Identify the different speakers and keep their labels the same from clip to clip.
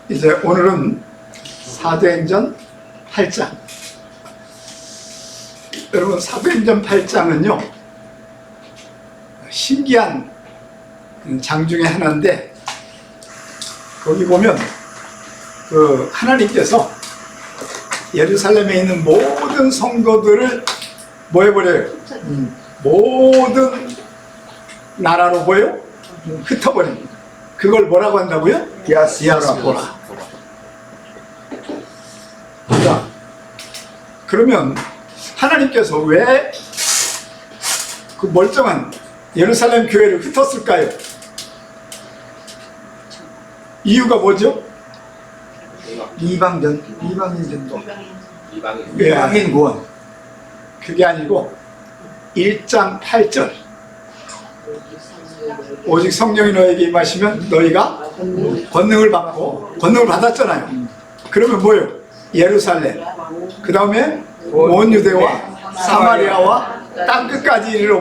Speaker 1: 이제 오늘은 사도행전 8장. 여러분, 사도행전 8장은요 신기한 장 중에 하나인데, 거기 보면 하나님께서 예루살렘에 있는 모든 성도들을 뭐 해버려요? 모든 나라로 흩어버립니다. 그걸 뭐라고 한다고요? 디아스포라. 자, 그러면 하나님께서 왜 그 멀쩡한 예루살렘 교회를 흩었을까요? 이유가 뭐죠? 이방인 전도. 이방인 구원. 그게 아니고 1장 8절. 오직 성령이 너에게 임하시면 너희가 권능을 받고, 권능을 받았잖아요. 그러면 뭐예요? 예루살렘, 그 다음에 온 유대와 사마리아와 땅 끝까지 이르러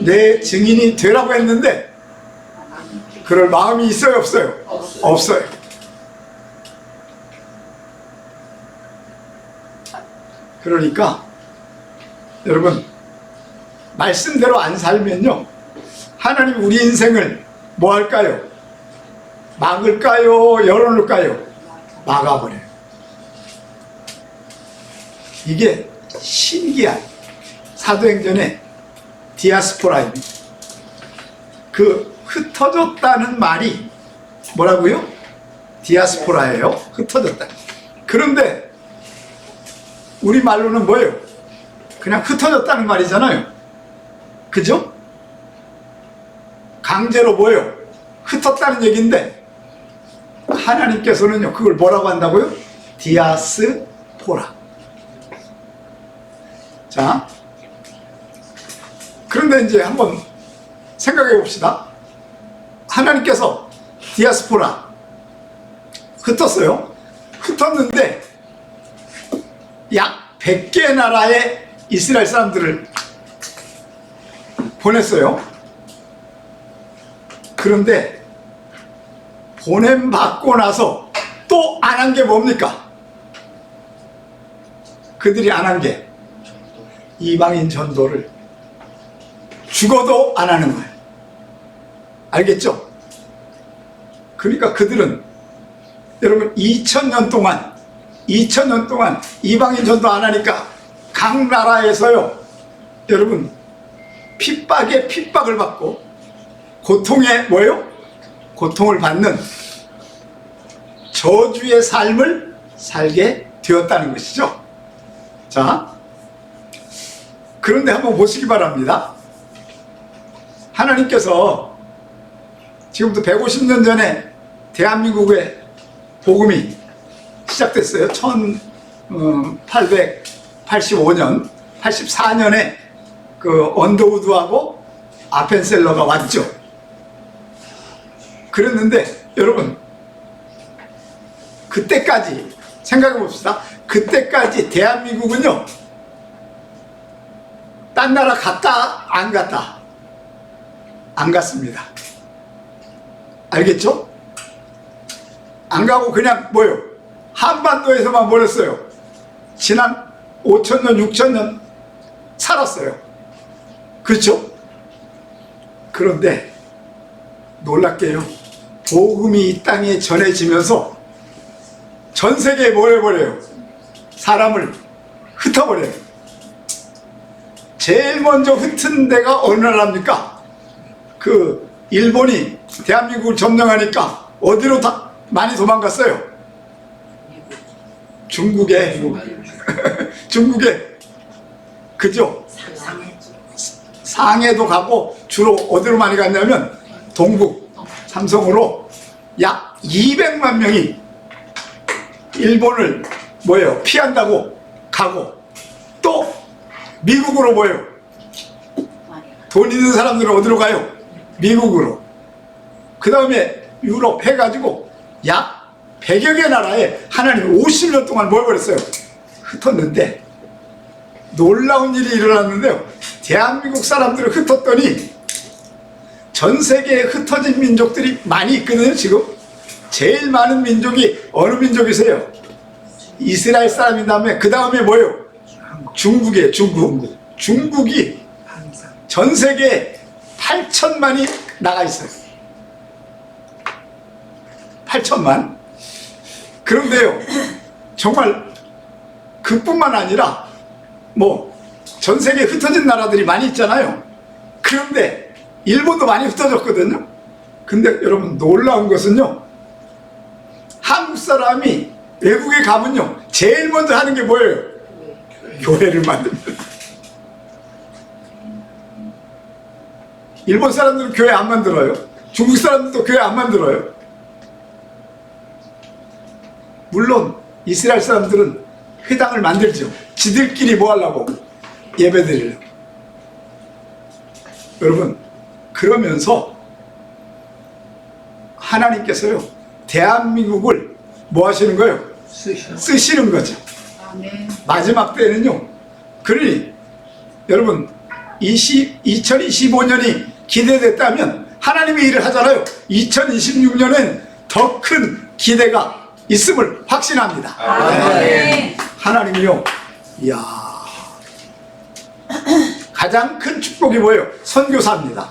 Speaker 1: 내 증인이 되라고 했는데, 그럴 마음이 있어요, 없어요? 없어요. 그러니까 여러분, 말씀대로 안 살면요, 하나님 우리 인생을 뭐 할까요? 막을까요? 열어놓을까요? 막아버려요. 이게 신기한 사도행전의 디아스포라입니다. 그 흩어졌다는 말이 뭐라고요? 디아스포라예요. 흩어졌다. 그런데 우리 말로는 뭐예요? 그냥 흩어졌다는 말이잖아요. 그죠? 강제로 뭐예요? 흩었다는 얘기인데, 하나님께서는요 그걸 뭐라고 한다고요? 디아스포라. 자, 그런데 이제 한번 생각해 봅시다. 하나님께서 디아스포라 흩었어요. 흩었는데 약 100개 나라의 이스라엘 사람들을 보냈어요. 그런데 보냄받고 나서 또 안 한 게 뭡니까? 그들이 안 한 게 이방인 전도를 죽어도 안 하는 거예요. 알겠죠? 그러니까 그들은 여러분 2000년 동안 이방인 전도 안 하니까 각 나라에서요 여러분 핍박에 핍박을 받고 고통에 고통을 받는 저주의 삶을 살게 되었다는 것이죠. 자, 그런데 한번 보시기 바랍니다. 하나님께서 지금부터 150년 전에 대한민국의 복음이 시작됐어요. 1885년, 84년에 그 언더우드하고 아펜셀러가 왔죠. 그랬는데 여러분, 그때까지 생각해 봅시다. 그때까지 대한민국은요 딴 나라 갔다 안 갔다? 안 갔습니다. 알겠죠? 안 가고 그냥 한반도에서만 뭐랬어요? 지난 5000년 6000년 살았어요. 그렇죠? 그런데 놀랍게요 복음이 이 땅에 전해지면서 전 세계에 뭐 해버려요? 사람을 흩어버려요. 제일 먼저 흩은 데가 어느 나라입니까? 그 일본이 대한민국을 점령하니까 어디로 다 많이 도망갔어요? 중국에. 그죠? 상해도 가고 주로 어디로 많이 갔냐면 동북 삼성으로 약 200만 명이 일본을 피한다고 가고, 또 미국으로 돈 있는 사람들은 어디로 가요? 미국으로. 그 다음에 유럽 해가지고 약 100여 개 나라에 하나님 50년 동안 뭘 버렸어요? 흩었는데 놀라운 일이 일어났는데요, 대한민국 사람들을 흩었더니 전 세계에 흩어진 민족들이 많이 있거든요. 지금 제일 많은 민족이 어느 민족이세요? 이스라엘 사람인 다음에 그 다음에 뭐예요? 중국이에요. 중국이 전 세계에 8천만이 나가 있어요. 8천만. 그런데요, 정말 그뿐만 아니라 뭐 전 세계에 흩어진 나라들이 많이 있잖아요. 그런데 일본도 많이 흩어졌거든요. 근데 여러분 놀라운 것은요, 한국 사람이 외국에 가면요 제일 먼저 하는 게 뭐예요? 교회를 만듭니다. 일본 사람들은 교회 안 만들어요. 중국 사람들도 교회 안 만들어요. 물론 이스라엘 사람들은 회당을 만들죠. 지들끼리 뭐 하려고? 예배 드리려고. 여러분, 그러면서 하나님께서요 대한민국을 뭐 하시는 거예요? 쓰시는 거죠. 마지막 때는요, 그러니 여러분 2025년이 기대됐다면 하나님이 일을 하잖아요. 2026년엔 더 큰 기대가 있음을 확신합니다. 하나님이요, 이야, 가장 큰 축복이 뭐예요? 선교사입니다.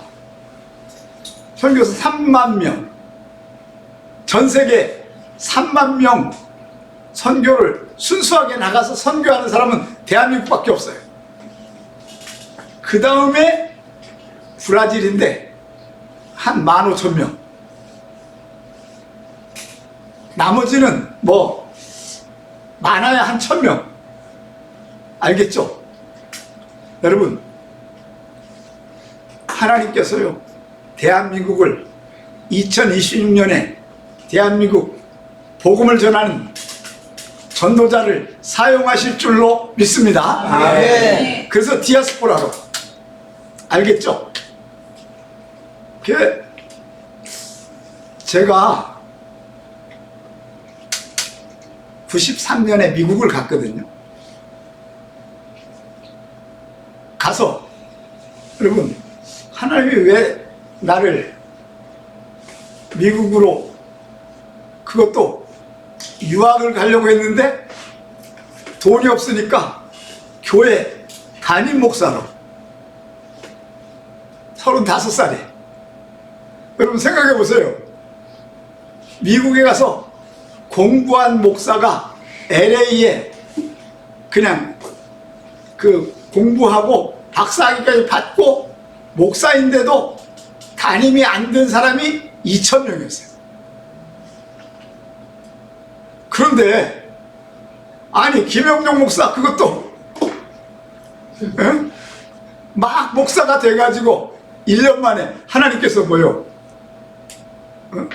Speaker 1: 선교사 3만 명, 전 세계 3만 명 선교를 순수하게 나가서 선교하는 사람은 대한민국밖에 없어요. 그 다음에 브라질인데 한 15,000명. 나머지는 뭐 많아야 한 1,000명. 알겠죠? 여러분, 하나님께서요 대한민국을 2026년에 대한민국 복음을 전하는 전도자를 사용하실 줄로 믿습니다. 그래서 디아스포라로. 알겠죠? 제가 93년에 미국을 갔거든요. 가서 여러분, 하나님이 왜 나를 미국으로, 그것도 유학을 가려고 했는데 돈이 없으니까 교회 담임 목사로 35살에. 여러분 생각해 보세요. 미국에 가서 공부한 목사가 LA에 그냥 그 공부하고 박사학위까지 받고 목사인데도 담임이 안 된 사람이 2,000명이었어요. 그런데 아니 김영종 목사 그것도 막 목사가 돼가지고 1년 만에 하나님께서 뭐요?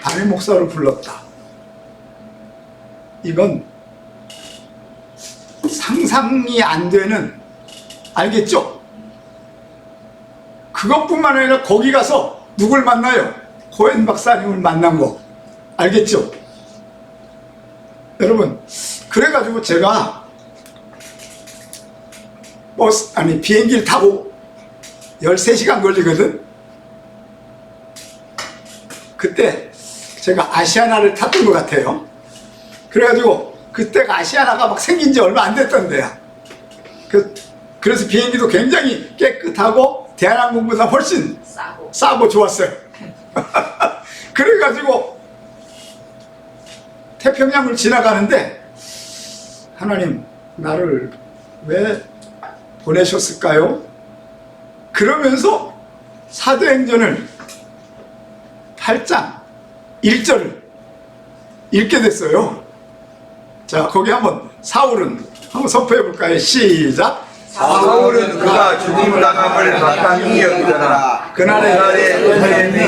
Speaker 1: 담임 목사를 불렀다. 이건 상상이 안 되는, 알겠죠? 그것뿐만 아니라 거기 가서 누굴 만나요? 코엔 박사님을 만난 거. 알겠죠? 여러분, 그래가지고 제가 비행기를 타고 13시간 걸리거든. 그때 제가 아시아나를 탔던 것 같아요. 그래가지고 그때가 아시아나가 막 생긴 지 얼마 안 됐던 데야. 그래서 비행기도 굉장히 깨끗하고 대한항공보다 훨씬 싸고 좋았어요. 그래가지고 태평양을 지나가는데 하나님 나를 왜 보내셨을까요? 그러면서 사도행전을 8장 1절을 읽게 됐어요. 자, 거기 한번 사울은 한번 선포해 볼까요? 시작.
Speaker 2: 사울은 그가 죽임 당함을 마땅히 여기더라.
Speaker 1: 그날에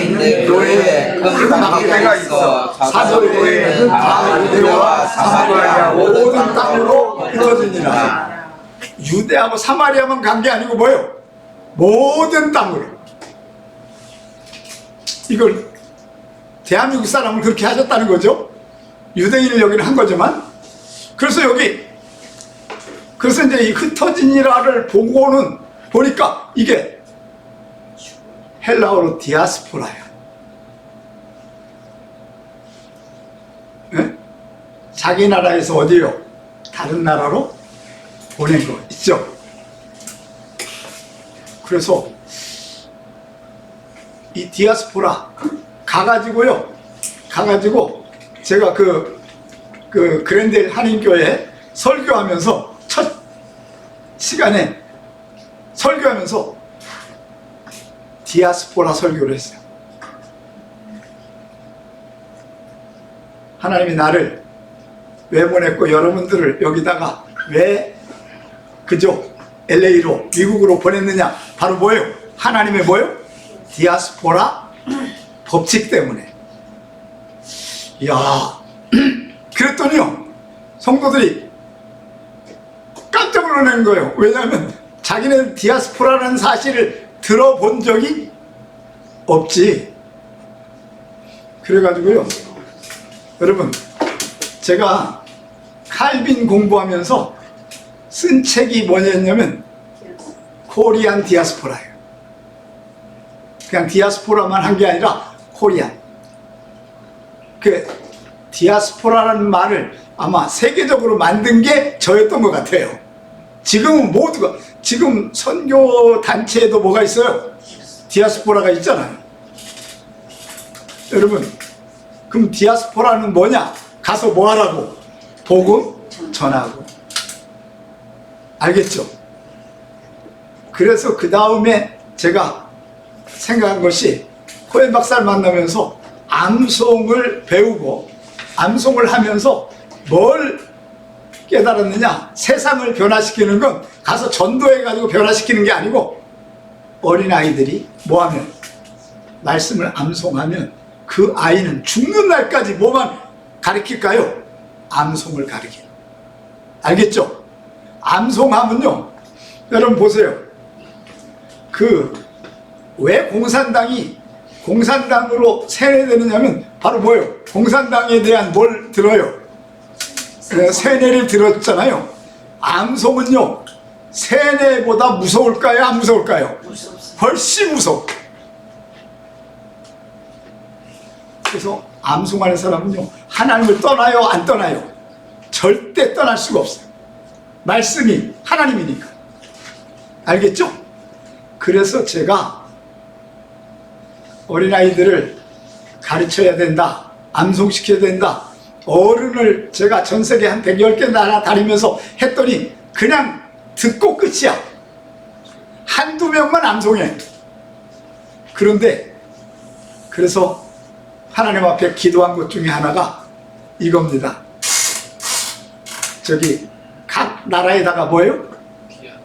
Speaker 2: 있는 교회에 큰 박해가 있어 사도교회는 다 유대와 사마리아
Speaker 1: 모든 땅으로 흩어지니라. 유대하고 사마리아만 간 게 아니고 뭐예요? 모든 땅으로. 이걸 대한민국 사람을 그렇게 하셨다는 거죠. 유대인을 여기는 한 거지만. 그래서 이제 이 흩어진이라를 보니까 이게 헬라어로 디아스포라예요. 자기 나라에서 어디요? 다른 나라로 보낸 거 있죠. 그래서 이 디아스포라 가가지고요. 가가지고 제가 그 그랜델 한인교회 설교하면서 첫 시간에 설교하면서 디아스포라 설교를 했어요. 하나님이 나를 왜 보냈고 여러분들을 여기다가 왜 그저 LA로 미국으로 보냈느냐? 바로 뭐예요? 하나님의 뭐예요? 디아스포라 법칙 때문에. 이야, 그랬더니요 성도들이 깜짝 놀라는 거예요. 왜냐하면 자기는 디아스포라라는 사실을 들어본 적이 없지. 그래가지고요 여러분, 제가 칼빈 공부하면서 쓴 책이 뭐냐면 코리안 디아스포라예요. 그냥 디아스포라만 한 게 아니라 코리안. 그 디아스포라라는 말을 아마 세계적으로 만든 게 저였던 것 같아요. 지금은 모두가, 지금 선교 단체에도 뭐가 있어요? 디아스포라가 있잖아요. 여러분, 그럼 디아스포라는 뭐냐? 가서 뭐 하라고? 복음 전하고. 알겠죠? 그래서 그 다음에 제가 생각한 것이 코엔 박사를 만나면서 암송을 배우고 암송을 하면서 뭘 깨달았느냐? 세상을 변화시키는 건 가서 전도해가지고 변화시키는 게 아니고 어린아이들이 뭐하면 말씀을 암송하면 그 아이는 죽는 날까지 뭐만 가르칠까요? 암송을 가르쳐요. 알겠죠? 암송하면요 여러분 보세요. 왜 공산당으로 세뇌되느냐면 바로 뭐예요? 공산당에 대한 뭘 들어요? 세뇌를 들었잖아요. 암송은요 세뇌보다 무서울까요? 안 무서울까요? 훨씬 무서워. 그래서 암송하는 사람은요 하나님을 떠나요? 안 떠나요? 절대 떠날 수가 없어요. 말씀이 하나님이니까. 알겠죠? 그래서 제가 어린아이들을 가르쳐야 된다, 암송시켜야 된다. 어른을 제가 전세계 한 110개 나라 다니면서 했더니 그냥 듣고 끝이야. 한두 명만 암송해. 그런데 그래서 하나님 앞에 기도한 것 중에 하나가 이겁니다. 저기 각 나라에다가 뭐예요?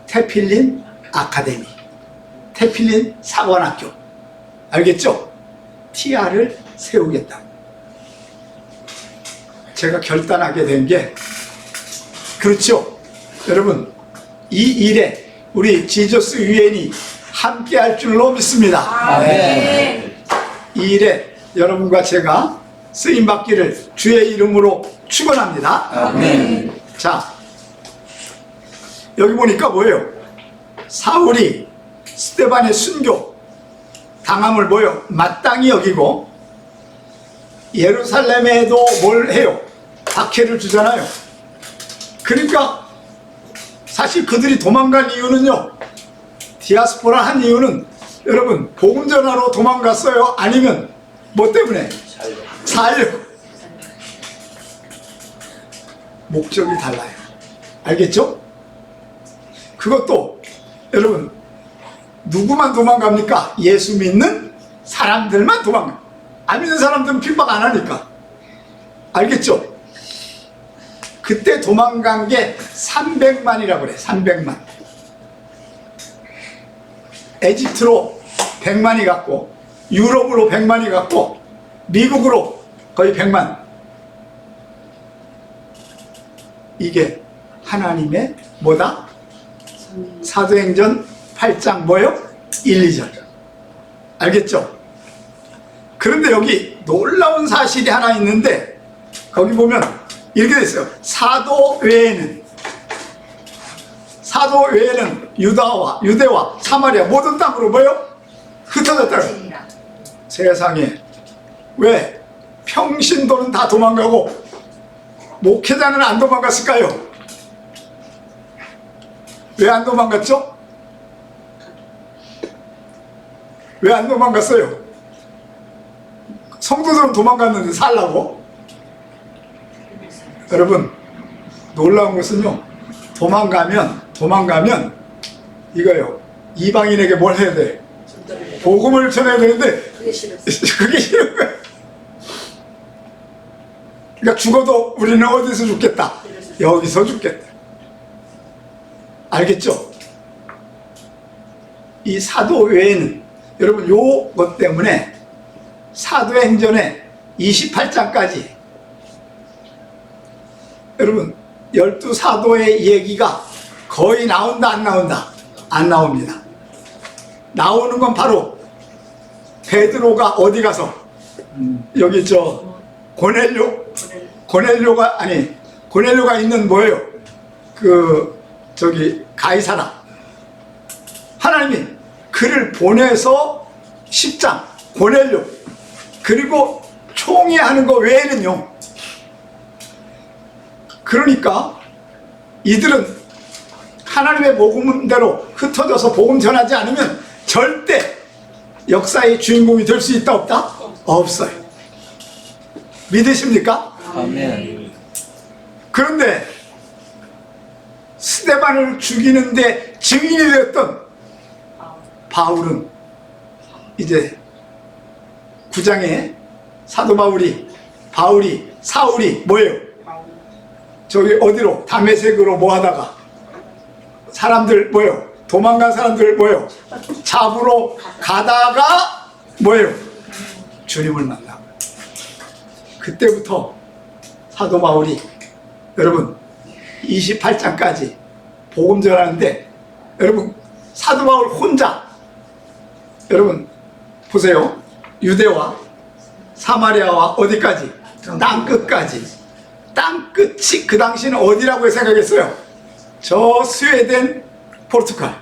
Speaker 1: 테필린 아카데미, 테필린 사관학교. 알겠죠? TR을 세우겠다. 제가 결단하게 된 게 그렇죠. 여러분, 이 일에 우리 지저스 유엔이 함께 할 줄로 믿습니다.
Speaker 2: 네.
Speaker 1: 이 일에 여러분과 제가 쓰임받기를 주의 이름으로 축원합니다.
Speaker 2: 네.
Speaker 1: 자, 여기 보니까 뭐예요? 사울이 스데반의 순교 당함을 뭐예요? 마땅히 여기고 예루살렘에도 뭘 해요? 박해를 주잖아요. 그러니까 사실 그들이 도망간 이유는요, 디아스포라 한 이유는 여러분 복음 전하러 도망갔어요? 아니면 뭐 때문에? 살려고. 목적이 달라요. 알겠죠? 그것도 여러분 누구만 도망갑니까? 예수 믿는 사람들만 도망가. 안 믿는 사람들은 핍박 안 하니까. 알겠죠? 그때 도망간 게 300만이라고 그래. 300만. 에집트로 100만이 갔고, 유럽으로 100만이 갔고, 미국으로 거의 100만. 이게 하나님의 뭐다? 사도행전 8장 뭐요? 1, 2절. 알겠죠? 그런데 여기 놀라운 사실이 하나 있는데 거기 보면 이렇게 돼 있어요. 사도 외에는 유대와 사마리아 모든 땅으로 뭐요? 흩어졌다고. 세상에 왜 평신도는 다 도망가고 목회자는 안 도망갔을까요? 왜 안 도망갔죠? 왜 안 도망갔어요? 성도들은 도망갔는데 살라고? 여러분, 놀라운 것은요, 도망가면 이거요, 이방인에게 뭘 해야 돼? 복음을 전해야 되는데 그게 싫은 거예요. 그러니까 죽어도 우리는 어디서 죽겠다? 여기서 죽겠다. 알겠죠? 이 사도 외에는 여러분 요것 때문에 사도행전의 28장까지 여러분 12사도의 얘기가 거의 나온다 안 나온다? 안 나옵니다. 나오는 건 바로 베드로가 어디 가서 여기 고넬료가 있는 뭐예요? 가이사라. 하나님이 그를 보내서 10장 고넬료 그리고 총회하는 거 외에는요. 그러니까 이들은 하나님의 복음대로 흩어져서 복음 전하지 않으면 절대 역사의 주인공이 될 수 있다 없다? 없어요. 믿으십니까?
Speaker 2: 아멘.
Speaker 1: 그런데 스데반을 죽이는데 증인이 되었던 바울은 이제 9장에 사도 사울이 뭐예요? 저기 어디로? 다메섹으로 뭐 하다가 사람들 뭐예요? 도망간 사람들 뭐예요? 잡으러 가다가 뭐예요? 주님을 만나고 그때부터 사도 바울이 여러분 28장까지 복음 전하는데 여러분 사도 바울 혼자 여러분 보세요. 유대와 사마리아와 어디까지? 땅끝까지. 땅끝이 그 당시는 어디라고 생각했어요? 저 스웨덴, 포르투갈.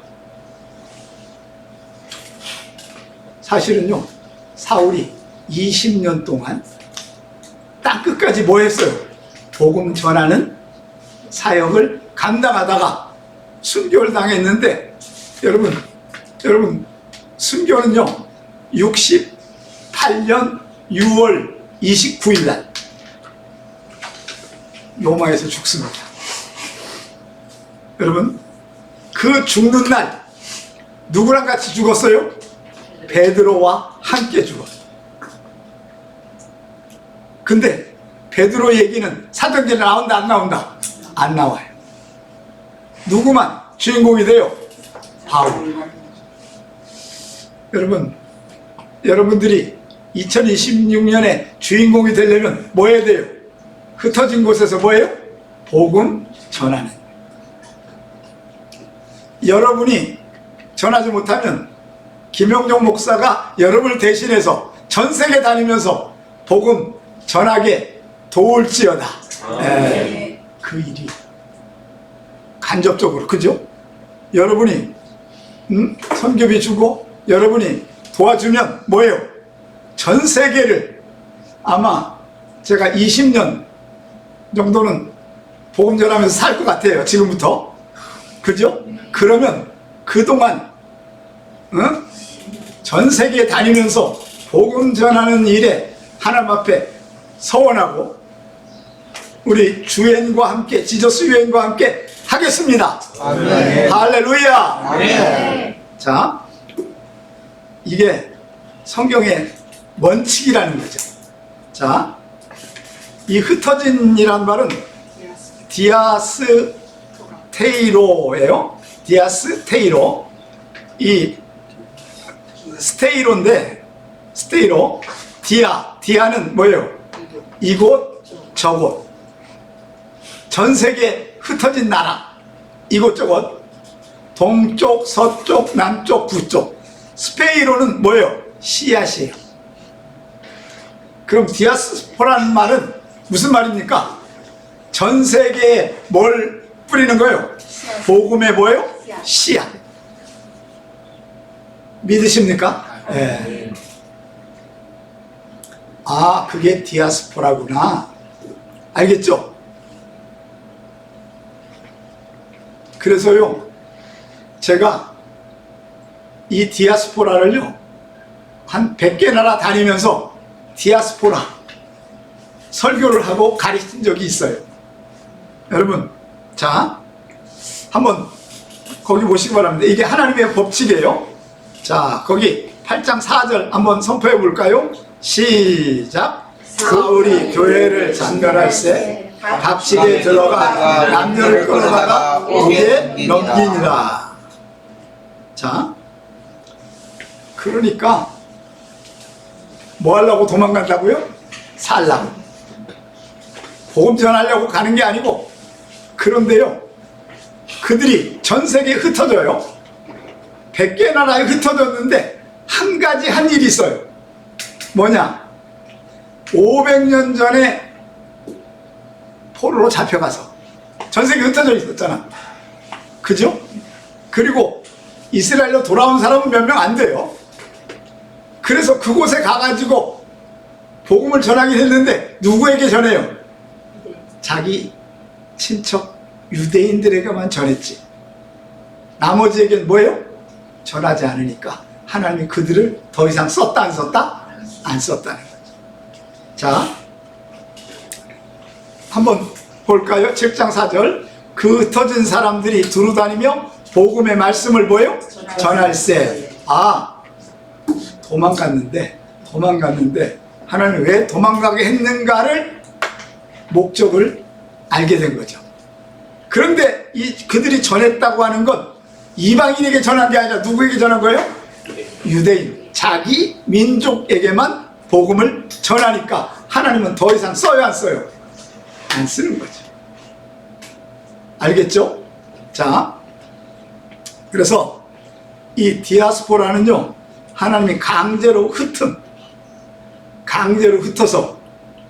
Speaker 1: 사실은요 사울이 20년 동안 땅끝까지 뭐 했어요? 복음 전하는 사역을 감당하다가 순교를 당했는데 여러분 순교는요 68년 6월 29일 날 로마에서 죽습니다. 여러분 그 죽는 날 누구랑 같이 죽었어요? 베드로와 함께 죽었어요. 근데 베드로 얘기는 사도행전에 나온다 안 나온다? 안 나와요. 누구만 주인공이 돼요? 바울. 여러분들이 2026년에 주인공이 되려면 뭐 해야 돼요? 흩어진 곳에서 뭐예요? 복음 전하는. 여러분이 전하지 못하면 김영종 목사가 여러분을 대신해서 전 세계 다니면서 복음 전하게 도울지어다. 그 일이 간접적으로 그죠? 여러분이 선교비 주고 여러분이 도와주면 뭐예요? 전 세계를 아마 제가 20년 정도는 복음 전하면서 살 것 같아요. 지금부터. 그죠? 그러면 그동안 전 세계에 다니면서 복음 전하는 일에 하나님 앞에 서원하고 우리 주연과 함께 지저스 유엔과 함께 하겠습니다. 아멘. 할렐루야. 아멘. 자, 이게 성경의 원칙이라는 거죠. 자, 이 흩어진이란 말은 디아스테이로예요. 디아스테이로. 이 스테이로인데 디아는 뭐예요? 이곳 저곳. 전 세계 흩어진 나라 이곳저곳 동쪽 서쪽 남쪽 북쪽. 스페이로는 뭐예요? 씨앗이에요. 그럼 디아스포라는 말은 무슨 말입니까? 전 세계에 뭘 뿌리는 거예요? 복음의 뭐예요? 씨앗. 믿으십니까? 네. 아, 그게 디아스포라구나. 알겠죠? 그래서요, 제가 이 디아스포라를요, 한 100개 나라 다니면서 디아스포라 설교를 하고 가르친 적이 있어요. 여러분, 자, 한번 거기 보시기 바랍니다. 이게 하나님의 법칙이에요. 자, 거기 8장 4절 한번 선포해 볼까요? 시작. 사울이 교회를 장별할세 갑식에 들어가 남녀를 끌어다가 옥에 넘기니라. 자, 그러니까 뭐 하려고 도망간다고요? 살라고. 복음 전하려고 가는 게 아니고, 그런데요, 그들이 전 세계에 흩어져요. 100개 나라에 흩어졌는데 한 가지 한 일이 있어요. 뭐냐? 500년 전에 포로로 잡혀가서 전 세계에 흩어져 있었잖아. 그죠? 그리고 이스라엘로 돌아온 사람은 몇 명 안 돼요. 그래서 그곳에 가가지고 복음을 전하긴 했는데 누구에게 전해요? 자기 친척 유대인들에게만 전했지. 나머지에게는 뭐예요? 전하지 않으니까 하나님이 그들을 더 이상 썼다 안 썼다? 안 썼다는 거죠. 자, 한번 볼까요? 7장 4절. 그 흩어진 사람들이 두루다니며 복음의 말씀을 뭐예요? 전할세. 아, 도망갔는데 하나님이 왜 도망가게 했는가를 목적을 알게 된 거죠. 그런데 그들이 전했다고 하는 건 이방인에게 전한 게 아니라 누구에게 전한 거예요? 유대인, 자기 민족에게만 복음을 전하니까 하나님은 더 이상 써요, 안 써요? 안 쓰는 거죠. 알겠죠? 자, 그래서 이 디아스포라는요, 하나님이 강제로 흩어서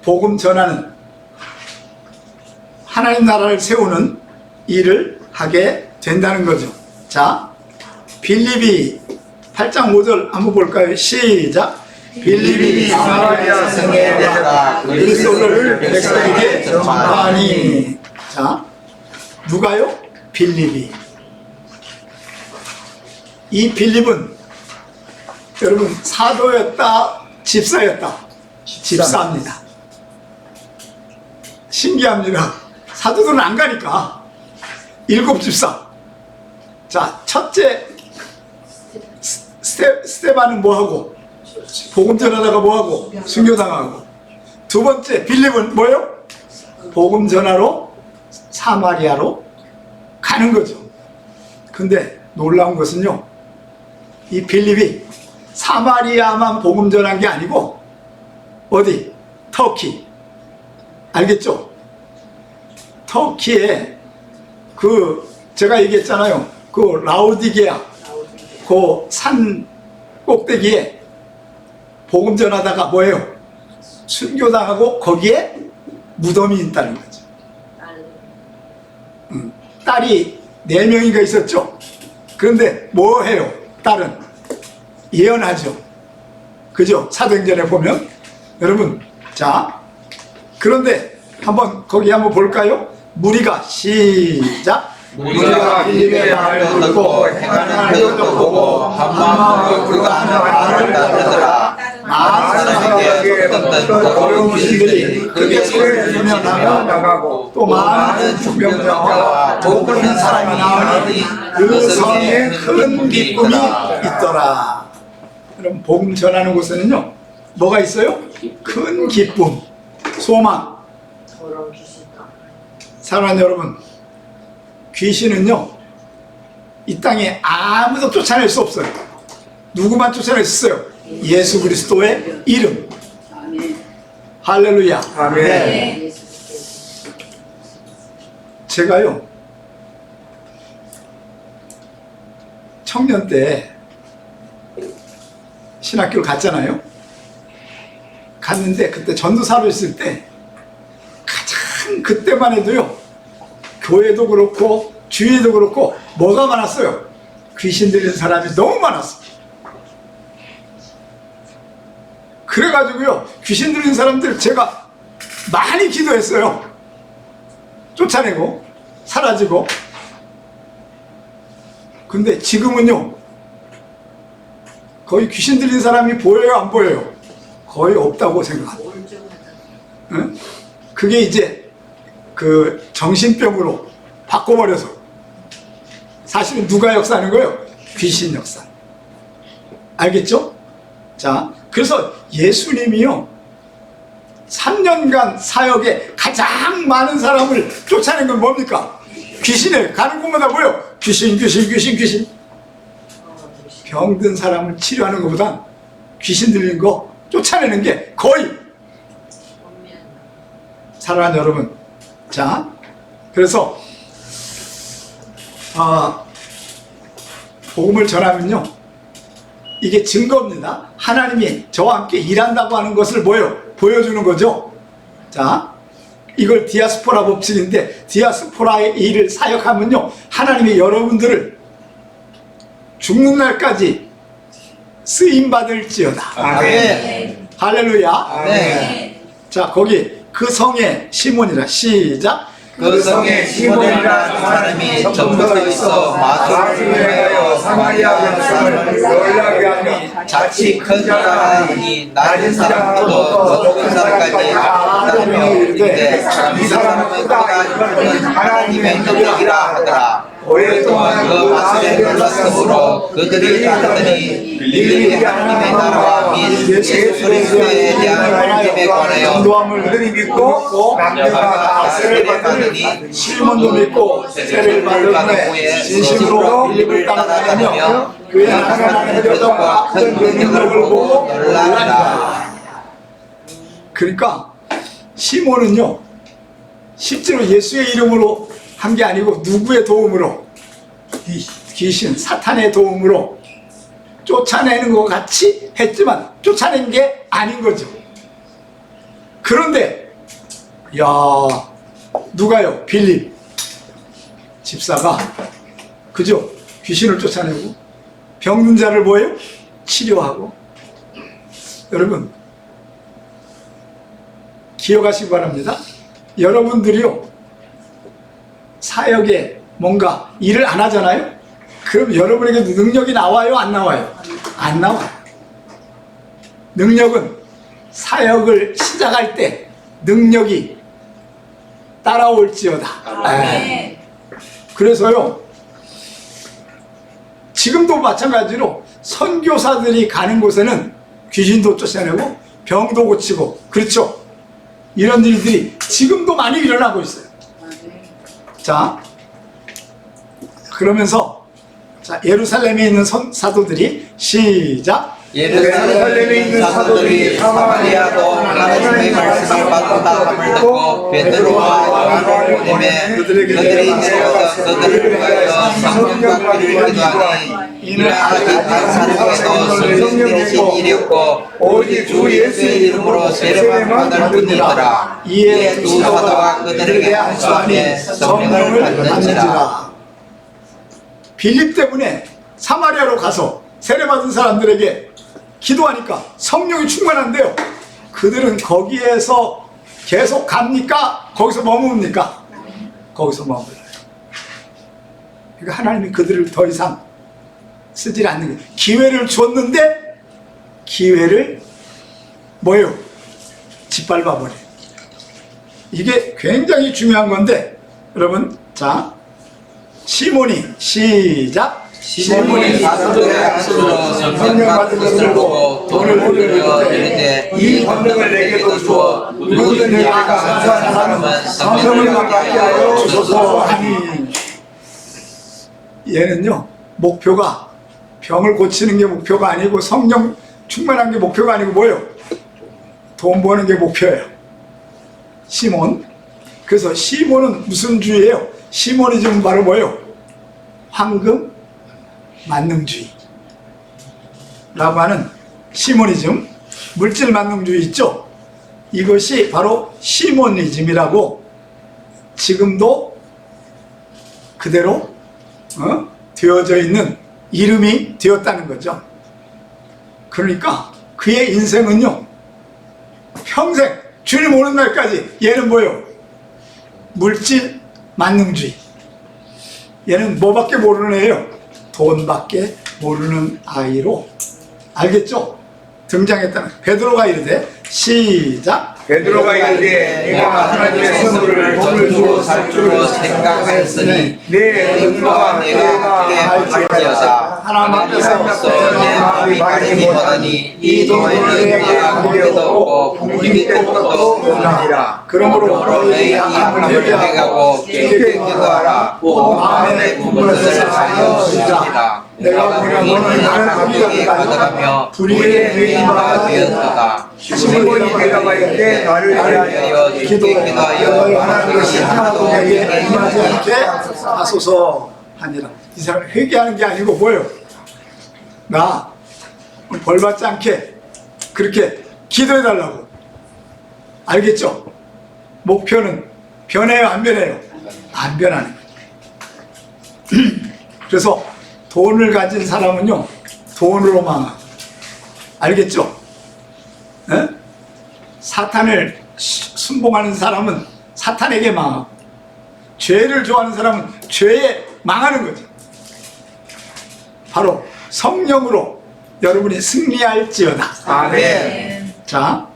Speaker 1: 복음 전하는, 하나님 나라를 세우는 일을 하게 된다는 거죠. 자, 빌립이 8장 5절 한번 볼까요? 시작. 빌립이 사마리아 성에 들어가 그리스도를 백성에게 전파하니. 자, 누가요? 빌립이. 이 빌립은 여러분 사도였다, 집사였다? 집사입니다. 신기합니다. 사도들은 안 가니까 7 집사. 자, 첫째 스테반은 뭐하고? 복음 전하다가 뭐하고? 순교당하고. 두 번째 빌립은 뭐예요? 복음 전하러 사마리아로 가는 거죠. 근데 놀라운 것은요, 이 빌립이 사마리아만 복음 전한 게 아니고 어디? 터키. 알겠죠? 터키에 제가 얘기했잖아요. 그 라우디게아 그 산 꼭대기에 복음 전하다가 뭐예요? 순교당하고 거기에 무덤이 있다는 거죠. 딸이 4명인가 있었죠. 그런데 뭐 해요? 딸은 예언하죠. 그죠? 사도행전에 보면. 여러분, 자, 그런데 거기 한번 볼까요? 무리가 시작.
Speaker 2: 우리가 빌립의 말을 듣고 행하는 것도 보고 한마음으로 그가 하는 말을 따르더라. 많은 사람에게 붙었던 어려운 신들이 그게 소리를 들으며 나가고 또 많은 중병자와 못 걷는 사람이 나오니 그 성에 큰 기쁨이 있더라. 그럼 복음 전하는 곳에는요, 뭐가 있어요? 큰 기쁨, 소망. 사랑하는 여러분, 귀신은요, 이 땅에 아무도 쫓아낼 수 없어요. 누구만 쫓아낼 수 있어요? 예수 그리스도의 이름. 할렐루야. 아멘.
Speaker 1: 제가요, 청년 때 신학교를 갔잖아요. 갔는데 그때 전도사로 있을 때 가장 그때만 해도요, 교회도 그렇고 주위도 그렇고 뭐가 많았어요? 귀신 들린 사람이 너무 많았어요. 그래가지고요, 귀신 들린 사람들 제가 많이 기도했어요. 쫓아내고 사라지고. 근데 지금은요, 거의 귀신 들린 사람이 보여요, 안 보여요? 거의 없다고 생각합니다. 응? 그게 이제 그 정신병으로 바꿔버려서 사실은 누가 역사하는 거예요? 귀신 역사. 알겠죠? 자, 그래서 예수님이요 3년간 사역에 가장 많은 사람을 쫓아낸 건 뭡니까? 귀신에 가는 곳마다 뭐요? 귀신. 병든 사람을 치료하는 것보다 귀신 들린 거 쫓아내는 게 거의. 사랑하는 여러분, 자, 그래서 복음을 전하면요, 이게 증거입니다. 하나님이 저와 함께 일한다고 하는 것을 뭐예요? 보여주는 거죠. 자, 이걸 디아스포라 법칙인데, 디아스포라의 일을 사역하면요, 하나님이 여러분들을 죽는 날까지 쓰임받을지어다.
Speaker 2: 아멘.
Speaker 1: 할렐루야.
Speaker 2: 아멘.
Speaker 1: 자, 거기 그 성에 시몬이라. 시작.
Speaker 2: 그 성에 시몬이라는 사람이 전부터 있어 마술을 행하여 사마리아 역사를 놀라게 하며 자칫 큰 사람이 낮은 사람부터 높은 사람까지 아프다며 이르되 이 사람은 그가 이루는 하나님의 능력이라 하더라. 오랫동안 그 마술에 놀랐으므로 그들이 따르더니 빌립이 하나님의 나라와 및 예수 그리스도에 대한 말씀에 관하여
Speaker 1: 전도함을
Speaker 2: 그들이 믿고
Speaker 1: 남녀가 세례를 받으니 시몬도 믿고 세례를 받은 후에 진심으로 빌립을 따라다니며 그의 나타나는 표정과 큰 능력을 보고 놀라니라. 그러니까 시몬은요 실제로 예수의 이름으로 한 게 아니고 누구의 도움으로? 귀신, 사탄의 도움으로 쫓아내는 것 같이 했지만 쫓아낸 게 아닌 거죠. 그런데 야, 누가요? 빌립 집사가, 그죠? 귀신을 쫓아내고 병든 자를 뭐예요? 치료하고. 여러분 기억하시기 바랍니다. 여러분들이요 사역에 뭔가 일을 안 하잖아요? 그럼 여러분에게 능력이 나와요? 안 나와요? 안 나와요. 능력은 사역을 시작할 때 능력이 따라올지어다. 그래서요 지금도 마찬가지로 선교사들이 가는 곳에는 귀신도 쫓아내고 병도 고치고, 그렇죠? 이런 일들이 지금도 많이 일어나고 있어요. 자, 그러면서 자, 예루살렘에 있는 사도들이 시작.
Speaker 2: 예루살렘에 있는 사도들이 사마리아도 하나님의 말씀을 받는다 함을 듣고 베드로와 요한을 보내매 그들이 내려가서 그들을 위하여 성경과 기도를 기도하니 이는 아직 다른 사람에게도 성령이 이르었고 오직 주 예수의 이름으로 세례만 받을 뿐이더라. 이에 두 사도가 그들에게 안수하며 성령을 받는지라.
Speaker 1: 빌립 때문에 사마리아로 가서 세례받은 사람들에게 기도하니까 성령이 충만한데요, 그들은 거기에서 계속 갑니까? 거기서 머뭅니까? 거기서 머물러요. 그러니까 하나님이 그들을 더 이상 쓰질 않는 거예요. 기회를 줬는데 기회를 뭐예요? 짓밟아버려요. 이게 굉장히 중요한 건데, 여러분, 자, 시몬이 시작.
Speaker 2: 시몬이 사도들의 안수로 성령 받은 것을 보고 돈을 돌려 이르되 이 권능을 내게도 주어 누구든 내가 안수하는 사람은 성령을 받게 하여 주소서 하니.
Speaker 1: 얘는요 목표가 병을 고치는 게 목표가 아니고 성령 충만한 게 목표가 아니고 뭐예요? 돈 버는 게 목표예요. 시몬. 그래서 시몬은 무슨 주의예요? 시모니즘은 바로 뭐예요? 황금 만능주의 라고 하는 시모니즘, 물질 만능주의 있죠? 이것이 바로 시모니즘이라고 지금도 그대로 되어져 있는 이름이 되었다는 거죠. 그러니까 그의 인생은요 평생 주님 오는 날까지 얘는 뭐예요? 물질 만능주의. 얘는 뭐밖에 모르는 애예요? 돈밖에 모르는 아이로 알겠죠? 등장했다는 베드로가 이르되 시작
Speaker 3: 베드로가 이르되 내가 하나님의 선물을 돈을 주고 살 줄로 생각하였으니 내 은혜와 내가 알지어다.
Speaker 1: 하나님 앞에서
Speaker 2: 내 마음이 가림이 못하니 이 돈을 내가 무게도 없고 부모님이 뜻도 없느니라.
Speaker 1: 그러므로
Speaker 2: 너희 약함을 회개하고 깊게 기도하라. 또 마음의 부분을 하여 주리라.
Speaker 1: 내가 보면 너는
Speaker 2: 하나님께 받아가며
Speaker 1: 불의의
Speaker 2: 죄인과 되었도다.
Speaker 3: 시몬이 대답하여 때 나를 위하여
Speaker 2: 기도하여
Speaker 1: 하나님 것이 하나도 내게 임하지 않게 하소서 하니라. 이 사람 회개하는 게 아니고 뭐예요? 나 벌받지 않게 그렇게 기도해달라고. 알겠죠? 목표는 변해요 안 변해요? 안 변하는 거예요. 그래서 돈을 가진 사람은요 돈으로 망하. 알겠죠? 에? 사탄을 순봉하는 사람은 사탄에게 망하고 죄를 좋아하는 사람은 죄에 망하는 거죠. 바로 성령으로 여러분이 승리할지어다.
Speaker 3: 아멘.
Speaker 1: 자,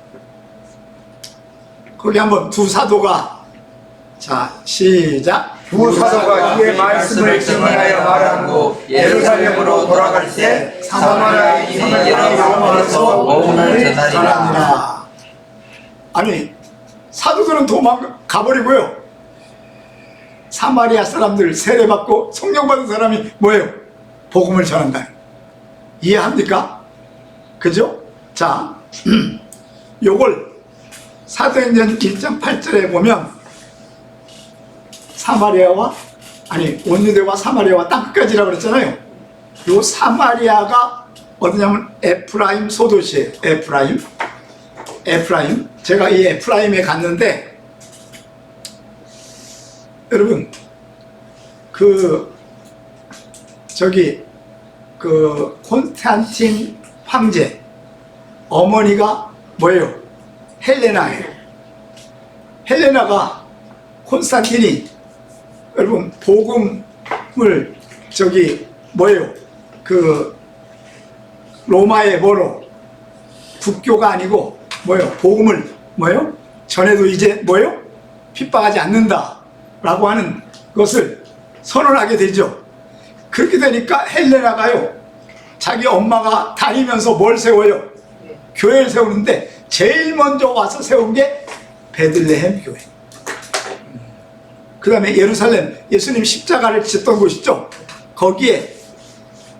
Speaker 1: 거기 한번 두 사도가 자 시작.
Speaker 3: 두 사도가 이의 말씀을 증언하여 말하고 예루살렘으로 돌아갈 때 사마리아인이 여러분에서 복음을 전하리라.
Speaker 1: 아니 사도들은 도망가버리고요 사마리아 사람들 세례받고 성령받은 사람이 뭐예요? 복음을 전한다. 이해합니까? 그죠? 자, 요걸 사도행전 1장 8절에 보면 사마리아와 아니 온유대와 사마리아와 땅끝까지라고 그랬잖아요. 요 사마리아가 어디냐면 에프라임 소도시예요. 에프라임. 제가 이 에프라임에 갔는데 여러분 그 콘스탄틴 황제 어머니가 뭐예요? 헬레나예요. 헬레나가 콘스탄틴이 여러분 복음을 뭐예요? 그 로마의 뭐로 국교가 아니고 뭐예요? 복음을 뭐예요? 전에도 이제 뭐예요? 핍박하지 않는다 라고 하는 것을 선언하게 되죠. 그렇게 되니까 헬레나가요 자기 엄마가 다니면서 뭘 세워요? 교회를 세우는데 제일 먼저 와서 세운 게 베들레헴 교회. 그 다음에 예루살렘 예수님 십자가를 지었던 곳이죠. 거기에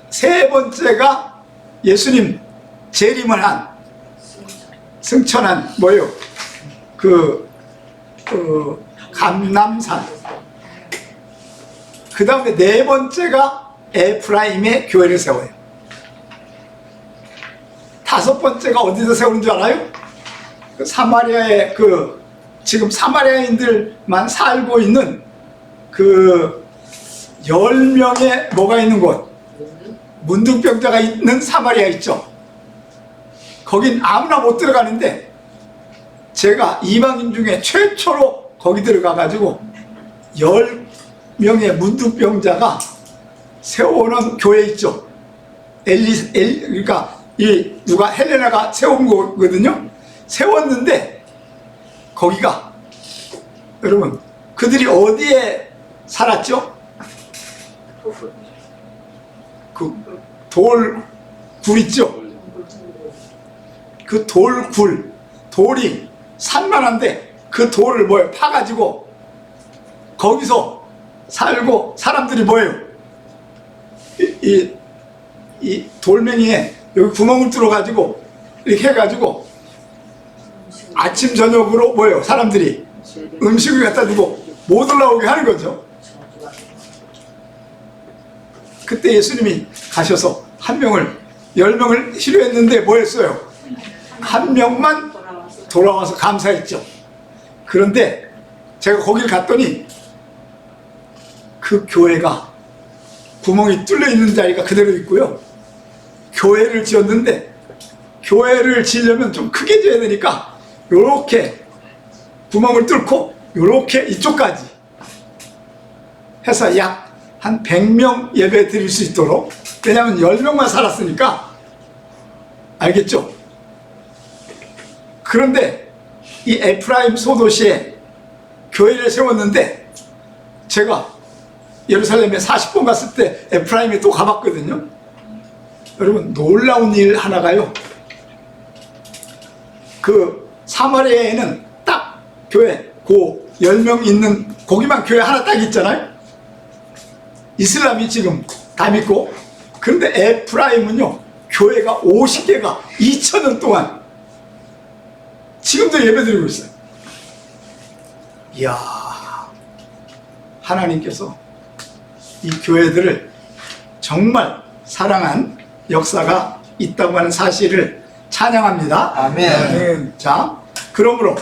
Speaker 1: 세 번째가 예수님 재림을 한 승천한 뭐예요? 감람산. 그 다음에 네 번째가 에프라임의 교회를 세워요. 다섯 번째가 어디서 세우는 줄 알아요? 사마리아의 지금 사마리아인들만 살고 있는 10명의 뭐가 있는 곳, 문둥병자가 있는 사마리아 있죠. 거긴 아무나 못 들어가는데 제가 이방인 중에 최초로 거기 들어가 가지고 10명의 문둥병자가 세워놓은 교회 있죠. 그러니까 누가 헬레나가 세운 거거든요. 세웠는데 거기가 여러분 그들이 어디에 살았죠? 그 돌굴 있죠? 그 돌이 산만한데 그 돌을 파가지고 거기서 살고 사람들이 뭐예요? 이 돌멩이에 여기 구멍을 뚫어가지고 이렇게 해가지고 아침 저녁으로 뭐예요? 사람들이 음식을 갖다 주고 못 올라오게 하는 거죠. 그때 예수님이 가셔서 10명을 치료했는데 뭐 했어요? 1명만 돌아와서 감사했죠. 그런데 제가 거길 갔더니 그 교회가 구멍이 뚫려 있는 자리가 그대로 있고요. 교회를 지었는데 교회를 지으려면 좀 크게 지어야 되니까 요렇게 구멍을 뚫고 요렇게 이쪽까지 해서 약 한 100명 예배 드릴 수 있도록, 왜냐하면 10명만 살았으니까. 알겠죠? 그런데 이 에프라임 소도시에 교회를 세웠는데, 제가 예루살렘에 40번 갔을 때 에프라임에 또 가봤거든요. 여러분, 놀라운 일 하나가요. 그 사마리아에는 딱 교회, 그 10명 있는 거기만 교회 하나 딱 있잖아요. 이슬람이 지금 다 믿고. 그런데 에프라임은요, 교회가 50개가 2000년 동안 지금도 예배드리고 있어요. 이야, 하나님께서 이 교회들을 정말 사랑한 역사가 있다고 하는 사실을 찬양합니다.
Speaker 2: 아멘.
Speaker 1: 자, 그러므로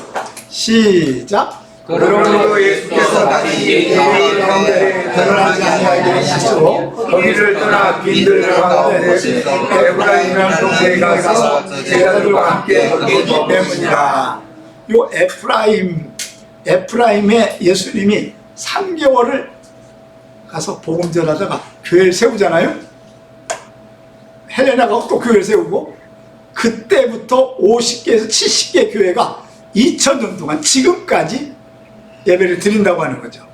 Speaker 1: 시작.
Speaker 3: 그러므로 예수께서 다시 예수의 가운데 드러나지 아니하게 하시고 거기를 떠나 빈들 가운데 에브라임이라는 동네에 가서 제자들과 함께 거기 때문이라.
Speaker 1: 요 에프라임에 예수님이 3개월을 가서 복음 전하다가 교회를 세우잖아요. 헬레나가 또 교회를 세우고, 그때부터 50개에서 70개 교회가 2000년 동안 지금까지 예배를 드린다고 하는 거죠.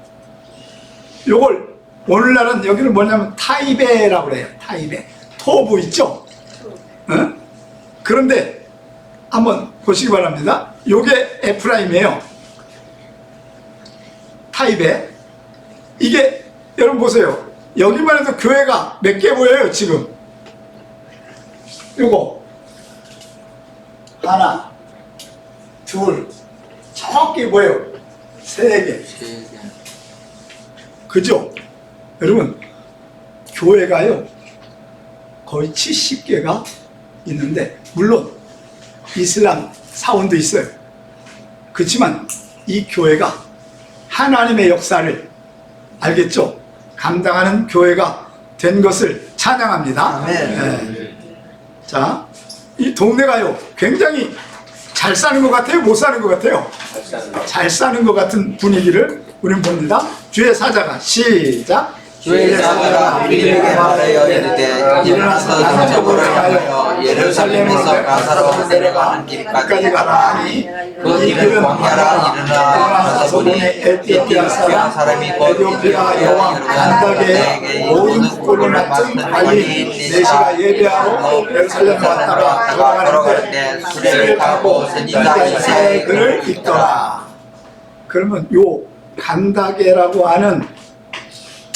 Speaker 1: 요걸 오늘날은 여기를 뭐냐면 타이베라고 그래요. 타이베. 토부 있죠? 어? 그런데 한번 보시기 바랍니다. 요게 에프라임이에요. 타이베. 이게 여러분 보세요. 여기만 해도 교회가 몇 개 보여요 지금. 요거 하나, 둘, 정확히 보여요. 3개. 그죠? 여러분, 교회가요 거의 70개가 있는데, 물론 이슬람 사원도 있어요. 그렇지만 이 교회가 하나님의 역사를, 알겠죠? 감당하는 교회가 된 것을 찬양합니다. 네. 자, 이 동네가요 굉장히 잘 사는 것 같아요? 못 사는 것 같아요? 잘 사는 것 같은 분위기를 우리는 봅니다. 주의 사자가 시작.
Speaker 2: 주의 사자가 빌립에게 말하여 이르되 일어나서 남쪽으로 향하여 예루살렘에서 가사로 내려가는 길까지 가라 하니 그 길은 광야라. 일어나서 보니 에티오피아 사람이 곧
Speaker 1: 에티오피아 여왕 간닥의 모든 국고를 맡은 관리 내시가 예배하러 예루살렘 왔다가 돌아가는 때 수레를 타고 선지자 글을 읽더라. 그러면 요 간닥이라고 하는,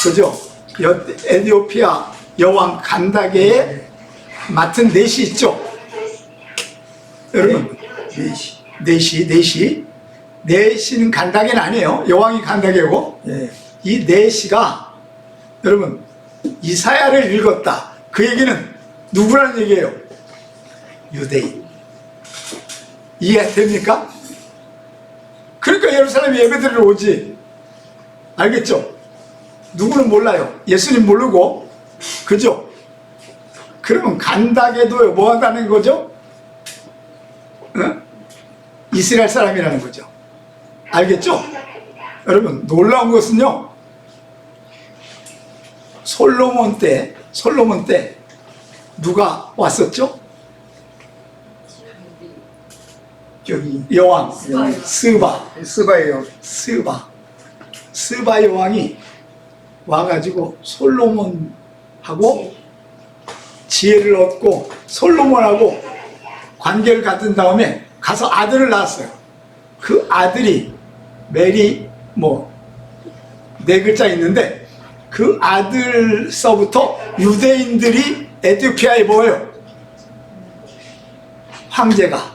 Speaker 1: 그죠? 에티오피아 여왕 간다게에 맡은 넷이 있죠? 여러분, 넷이는 간다게는 아니에요. 여왕이 간다게고, 이 넷이가, 여러분, 이사야를 읽었다. 그 얘기는 누구라는 얘기예요? 유대인. 이해됩니까? 그러니까 예루살렘에 예배드리러 오지. 알겠죠? 누구는 몰라요. 예수님 모르고. 그죠? 그러면 간다게도 뭐 한다는 거죠? 어? 이스라엘 사람이라는 거죠. 알겠죠? 여러분, 놀라운 것은요, 솔로몬 때 누가 왔었죠? 저기 여왕
Speaker 3: 스바예요.
Speaker 1: 스바 여왕이 와가지고 솔로몬하고 지혜를 얻고 솔로몬하고 관계를 갖은 다음에 가서 아들을 낳았어요. 그 아들이 메리 네 글자 있는데, 그 아들서부터 유대인들이 에티오피아에 모여요. 황제가,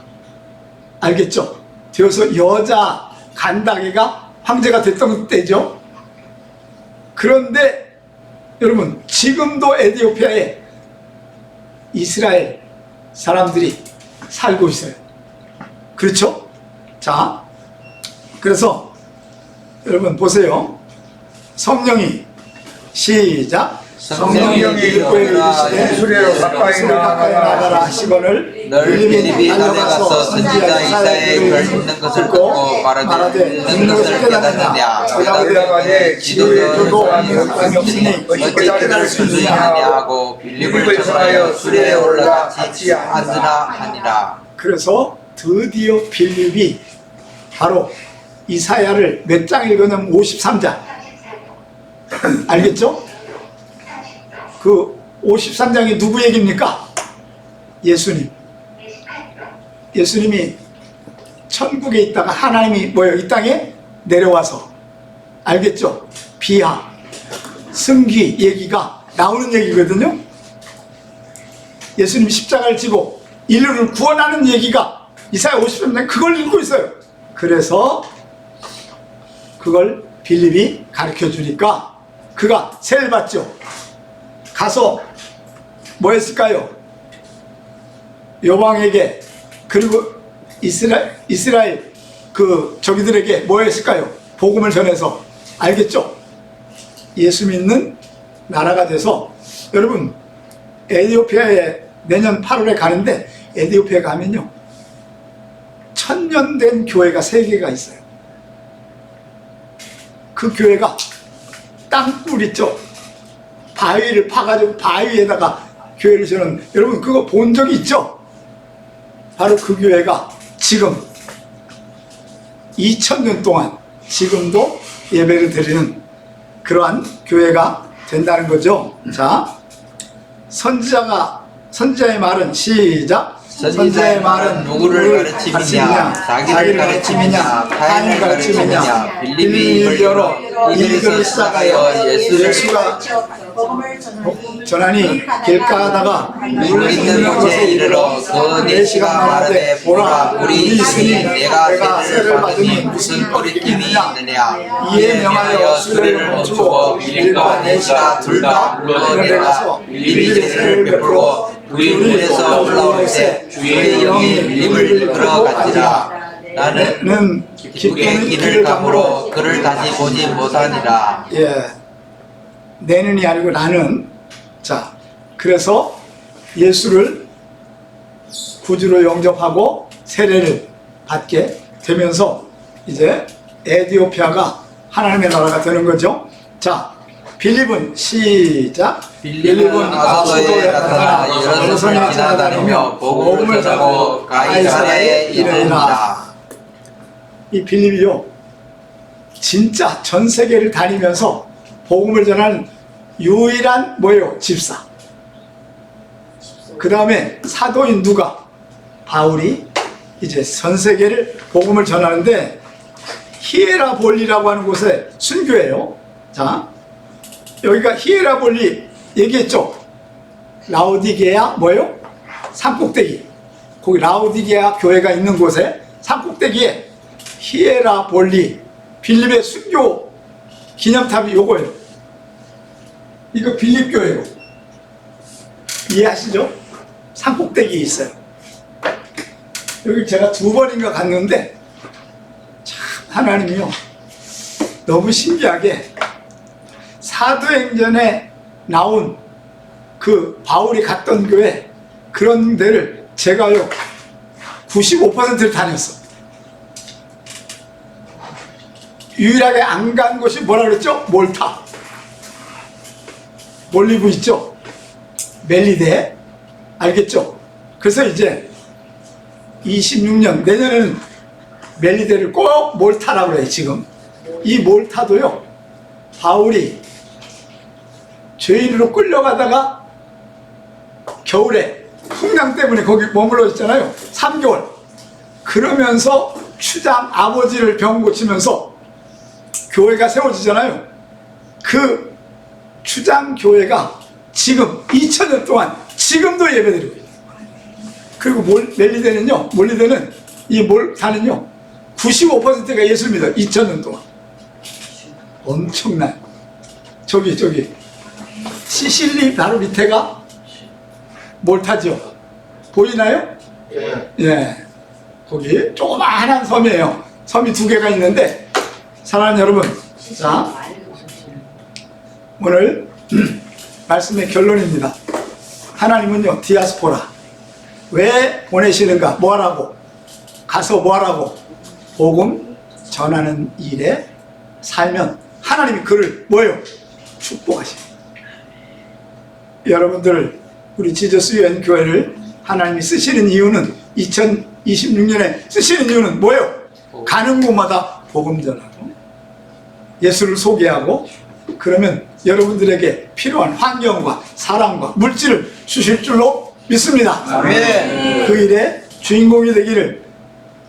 Speaker 1: 알겠죠? 되어서 여자 간다게가 황제가 됐던 때죠. 그런데 여러분, 지금도 에티오피아에 이스라엘 사람들이 살고 있어요. 그렇죠? 자, 그래서 여러분 보세요. 성령이 시작.
Speaker 2: 성령이 일꾼이시되
Speaker 3: 수레로 가까이 나아가라
Speaker 2: 하시거늘 널 빌립이 달려가서 선지자 이사야의 글 있는 것을 듣고 말하되 있는 것을 깨닫느냐
Speaker 3: 대답하되
Speaker 2: 지도도
Speaker 3: 사람이 없으니
Speaker 2: 어찌 깨달을 수 있느냐 하고 빌립을 전하여 수레에 올라가 같이 앉으라 하니라.
Speaker 1: 그래서 드디어 빌립이 바로 이사야를 몇 장 읽었냐면 53장. 알겠죠? 그 53장이 누구 얘기입니까? 예수님. 예수님이 천국에 있다가 하나님이 뭐예요? 이 땅에 내려와서, 알겠죠? 비하, 승기 얘기가 나오는 얘기거든요. 예수님이 십자가를 지고 인류를 구원하는 얘기가 이사야 53장 그걸 읽고 있어요. 그래서 그걸 빌립이 가르쳐 주니까 그가 세를 받죠. 가서 뭐 했을까요? 여왕에게 그리고 이스라엘 그 저기들에게 뭐 했을까요? 복음을 전해서, 알겠죠? 예수 믿는 나라가 돼서, 여러분 에티오피아에 내년 8월에 가는데 에티오피아에 가면요 1000년 된 교회가 3개가 있어요. 그 교회가 땅굴 있죠? 바위를 파가지고 바위에다가 교회를 지는, 여러분 그거 본 적이 있죠? 바로 그 교회가 지금 2000년 동안 지금도 예배를 드리는 그러한 교회가 된다는 거죠. 자, 선지자의 말은 시작.
Speaker 2: 선지자의 말은 누구를 가르치느냐, 자기를 가르치느냐, 타인을 가르치느냐. 빌립이 입을 열어 이들에서 시작하여 예수가
Speaker 1: 전하니 길가하다가
Speaker 2: 물 있는 곳에 이르러 그 내시가 말하되 보라 물이 있으니 내가 세를 받으니 무슨 거리낌이 있느냐. 이에 명하여 수레를 멈추고 빌립과 내시가 둘 다 물러내려가서 빌립에게 세를 베풀고 그의 물에서 올라올 때 주의 영이 빌립을 이끌어 간지라. 나는 깊게 길을 감으로 그를 다시 보지 못하니라.
Speaker 1: 예, 내는이 아니고 나는. 자, 그래서 예수를 구주로 영접하고 세례를 받게 되면서 이제 에티오피아가 하나님의 나라가 되는 거죠. 자, 빌립은 시작.
Speaker 2: 빌립은 아소도에 나타나 여러 손을 지나다니며 복음을 전하고 가이사랴에 이르니라.
Speaker 1: 이 빌립이요 진짜 전 세계를 다니면서 복음을 전하는 유일한 뭐예요? 집사. 그 다음에 사도인 누가? 바울이 이제 전 세계를 복음을 전하는데 히에라볼리라고 하는 곳에 순교해요. 자, 여기가 히에라볼리 얘기했죠. 라오디게아 뭐예요? 산꼭대기. 거기 라오디게아 교회가 있는 곳에 산꼭대기에 히에라볼리 빌립의 순교 기념탑이 요거예요. 이거 빌립 교회고, 이해하시죠? 산꼭대기에 있어요. 여기 제가 2번인가 갔는데 참 하나님이요 너무 신기하게 사도행전에 나온 그 바울이 갔던 교회 그런 데를 제가요 95%를 다녔어. 유일하게 안 간 곳이 뭐라 그랬죠? 몰타. 몰리브 있죠? 멜리데. 알겠죠? 그래서 이제 26년 내년에는 멜리데를 꼭 몰타라고 그래요. 지금 이 몰타도요 바울이 죄인으로 끌려가다가 겨울에 풍랑 때문에 거기 머물러 있잖아요. 3개월. 그러면서 추장 아버지를 병 고치면서 교회가 세워지잖아요. 그 추장 교회가 지금 2000년 동안 지금도 예배드리고 있어요. 그리고 멜리데는요, 몰리데는 이 몰타는요 95%가 예수 믿어요. 2000년 동안. 엄청난. 저기 시실리 바로 밑에가 몰타죠. 보이나요? 예. 거기 조그마한 섬이에요. 섬이 2개가 있는데, 사랑하는 여러분, 자, 오늘 말씀의 결론입니다. 하나님은요, 디아스포라. 왜 보내시는가? 뭐하라고? 가서 뭐하라고? 복음 전하는 일에 살면 하나님이 그를 뭐예요? 축복하십니다. 여러분들, 우리 지저스 유엔 교회를 하나님이 쓰시는 이유는 2026년에 쓰시는 이유는 뭐예요? 가는 곳마다 복음 전하고 예수를 소개하고, 그러면 여러분들에게 필요한 환경과 사랑과 물질을 주실 줄로 믿습니다.
Speaker 2: 아멘.
Speaker 1: 그 일의 주인공이 되기를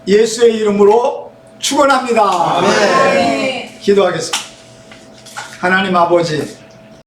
Speaker 1: 예수의 이름으로 축원합니다.
Speaker 2: 아멘.
Speaker 1: 기도하겠습니다. 하나님 아버지,